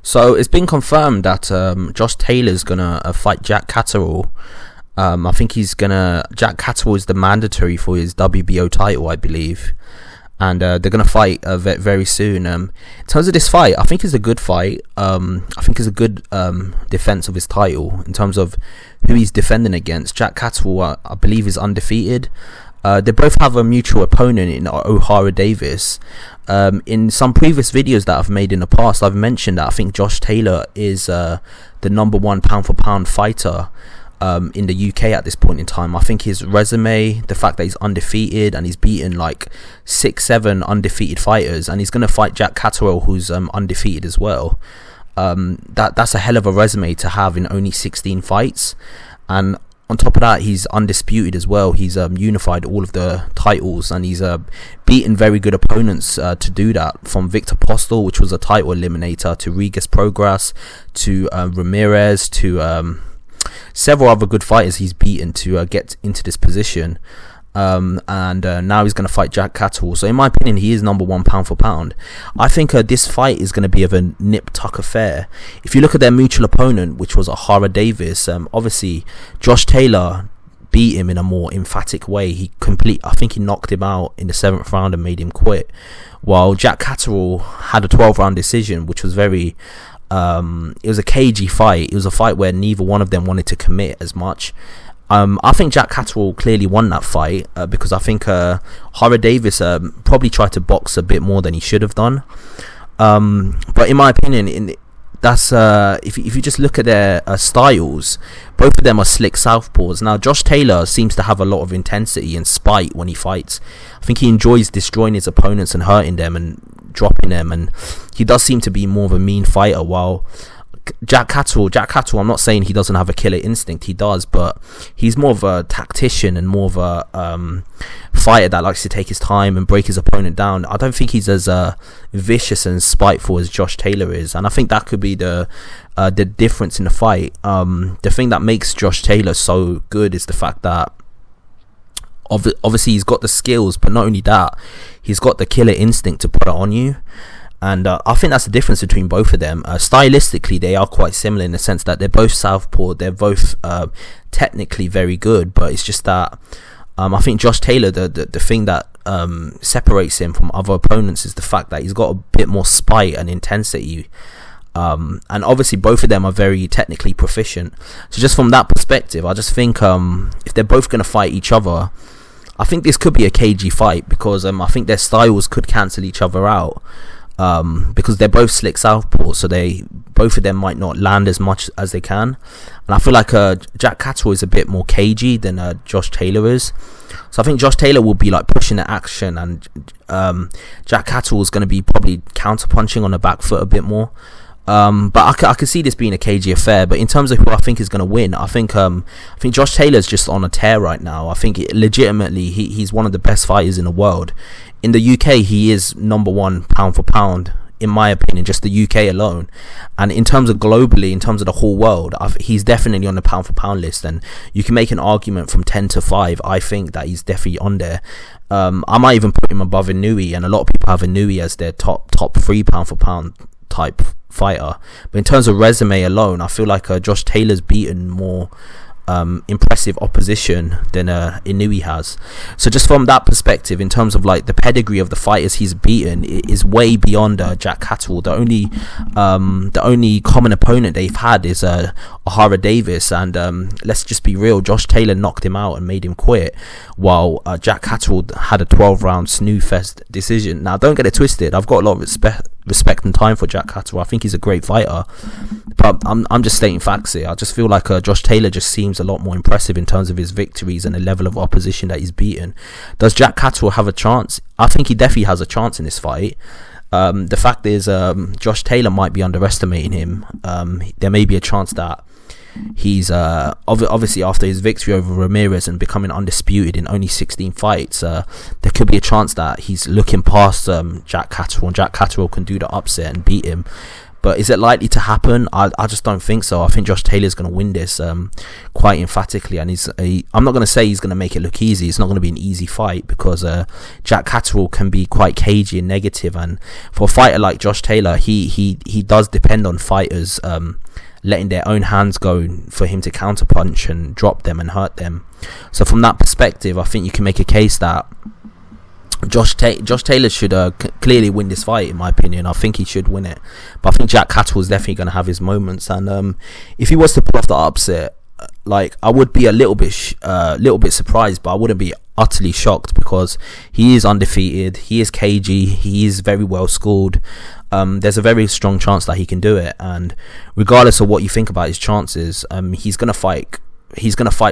So it's been confirmed that Josh Taylor's gonna fight Jack Catterall. I think Jack Catterall is the mandatory for his WBO title, I believe, and they're gonna fight very soon. In terms of this fight, I think it's a good fight. I think it's a good defense of his title in terms of who he's defending against. Jack Catterall, I believe, is undefeated. They both have a mutual opponent in O'Hara Davis. In some previous videos that I've made in the past, I've mentioned that I think Josh Taylor is the #1 pound for pound fighter in the UK at this point in time. I think his resume, the fact that he's undefeated and he's beaten like 6-7 undefeated fighters, and he's going to fight Jack Catterall, who's undefeated as well. That's a hell of a resume to have in only 16 fights. And on top of that, he's undisputed as well. He's unified all of the titles, and he's beaten very good opponents to do that, from Victor Postel, which was a title eliminator, to Regis Prograis, to Ramirez, to several other good fighters he's beaten to get into this position. And now he's going to fight Jack Catterall. So in my opinion, he is #1 pound for pound. I think this fight is going to be of a nip-tuck affair. If you look at their mutual opponent, which was O'Hara Davis, obviously Josh Taylor beat him in a more emphatic way. I think he knocked him out in the 7th round and made him quit, while Jack Catterall had a 12-round decision, which was very it was a cagey fight. It was a fight where neither one of them wanted to commit as much. I think Jack Catterall clearly won that fight because I think O'Hara Davis probably tried to box a bit more than he should have done. But in my opinion, if you just look at their styles, both of them are slick southpaws. Now Josh Taylor seems to have a lot of intensity and spite when he fights. I think he enjoys destroying his opponents and hurting them and dropping them, and he does seem to be more of a mean fighter, while Jack Catterall, I'm not saying he doesn't have a killer instinct, he does, but he's more of a tactician and more of a fighter that likes to take his time and break his opponent down. I don't think he's as vicious and spiteful as Josh Taylor is, and I think that could be the difference in the fight. The thing that makes Josh Taylor so good is the fact that obviously he's got the skills, but not only that, he's got the killer instinct to put it on you. And I think that's the difference between both of them. Stylistically, they are quite similar in the sense that they're both southpaw. They're both technically very good, but it's just that I think Josh Taylor, the thing that separates him from other opponents is the fact that he's got a bit more spite and intensity. And obviously both of them are very technically proficient. So just from that perspective, I just think if they're both going to fight each other, I think this could be a cagey fight, because I think their styles could cancel each other out. Because they're both slick southpaws, so both of them might not land as much as they can. And I feel like Jack Catterall is a bit more cagey than Josh Taylor is. So I think Josh Taylor will be like pushing the action, and Jack Catterall is going to be probably counter punching on the back foot a bit more. But I could see this being a cagey affair. But in terms of who I think is going to win, I think Josh Taylor's just on a tear right now. I think legitimately he's one of the best fighters in the world. In the UK, he is #1 pound for pound, in my opinion, just the UK alone. And in terms of globally, in terms of the whole world, he's definitely on the pound for pound list. And you can make an argument from 10 to 5. I think that he's definitely on there. I might even put him above Inouye, and a lot of people have Inouye as their top 3 pound for pound type fighter. But in terms of resume alone, I feel like Josh Taylor's beaten more impressive opposition than Inouye has. So just from that perspective, in terms of like the pedigree of the fighters he's beaten, it is way beyond Jack Catterall. The only common opponent they've had is O'Hara Davis, and let's just be real, Josh Taylor knocked him out and made him quit, while Jack Catterall had a 12-round snooze fest decision. Now don't get it twisted, I've got a lot of respect and time for Jack Catterall. I think he's a great fighter, but I'm just stating facts here. I just feel like Josh Taylor just seems a lot more impressive in terms of his victories and the level of opposition that he's beaten. Does Jack Catterall have a chance? I think he definitely has a chance in this fight. The fact is, Josh Taylor might be underestimating him. There may be a chance that he's obviously after his victory over Ramirez and becoming undisputed in only 16 fights, there could be a chance that he's looking past Jack Catterall, and Jack Catterall can do the upset and beat him. But is it likely to happen? I just don't think so. I think Josh Taylor's going to win this quite emphatically, and I'm not going to say he's going to make it look easy. It's not going to be an easy fight, because Jack Catterall can be quite cagey and negative, and for a fighter like Josh Taylor, he does depend on fighters letting their own hands go for him to counterpunch and drop them and hurt them. So from that perspective, I think you can make a case that Josh Taylor should clearly win this fight, in my opinion. I think he should win it, but I think Jack Catterall is definitely going to have his moments, and if he was to pull off the upset, like, I would be a little bit surprised, but I wouldn't be utterly shocked, because he is undefeated, he is cagey, he is very well schooled. There's a very strong chance that he can do it, and regardless of what you think about his chances, he's gonna fight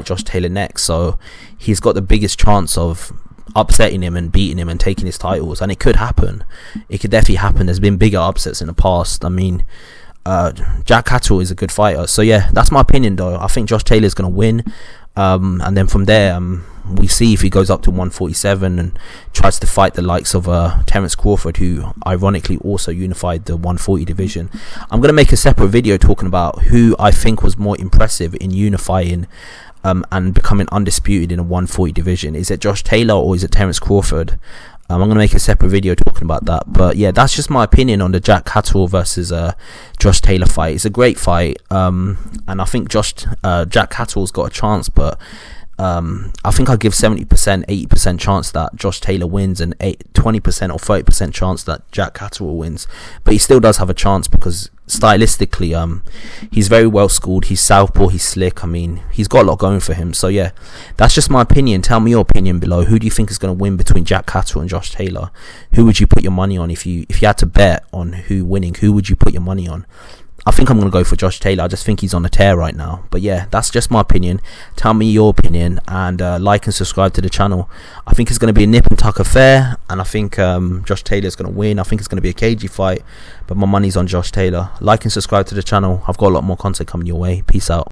Josh Taylor next, so he's got the biggest chance of upsetting him and beating him and taking his titles, and it could happen. It could definitely happen. There's been bigger upsets in the past. I mean, Jack Catterall is a good fighter. So yeah, that's my opinion though. I think Josh Taylor's going to win, and then from there we see if he goes up to 147 and tries to fight the likes of Terence Crawford, who ironically also unified the 140 division. I'm going to make a separate video talking about who I think was more impressive in unifying and becoming undisputed in a 140 division. Is it Josh Taylor or is it Terence Crawford? I'm going to make a separate video talking about that. But yeah, that's just my opinion on the Jack Catterall versus Josh Taylor fight. It's a great fight, and I think Jack Catterall's got a chance, but I think I'll give 70%, 80% chance that Josh Taylor wins, and 20% or 30% chance that Jack Catterall wins. But he still does have a chance, because stylistically, he's very well schooled. He's southpaw, he's slick. I mean, he's got a lot going for him. So yeah, that's just my opinion. Tell me your opinion below. Who do you think is going to win between Jack Catterall and Josh Taylor? Who would you put your money on if you had to bet on who winning? Who would you put your money on? I think I'm going to go for Josh Taylor. I just think he's on a tear right now. But yeah, that's just my opinion. Tell me your opinion, and like and subscribe to the channel. I think it's going to be a nip and tuck affair, and I think Josh Taylor's going to win. I think it's going to be a cagey fight, but my money's on Josh Taylor. Like and subscribe to the channel. I've got a lot more content coming your way. Peace out.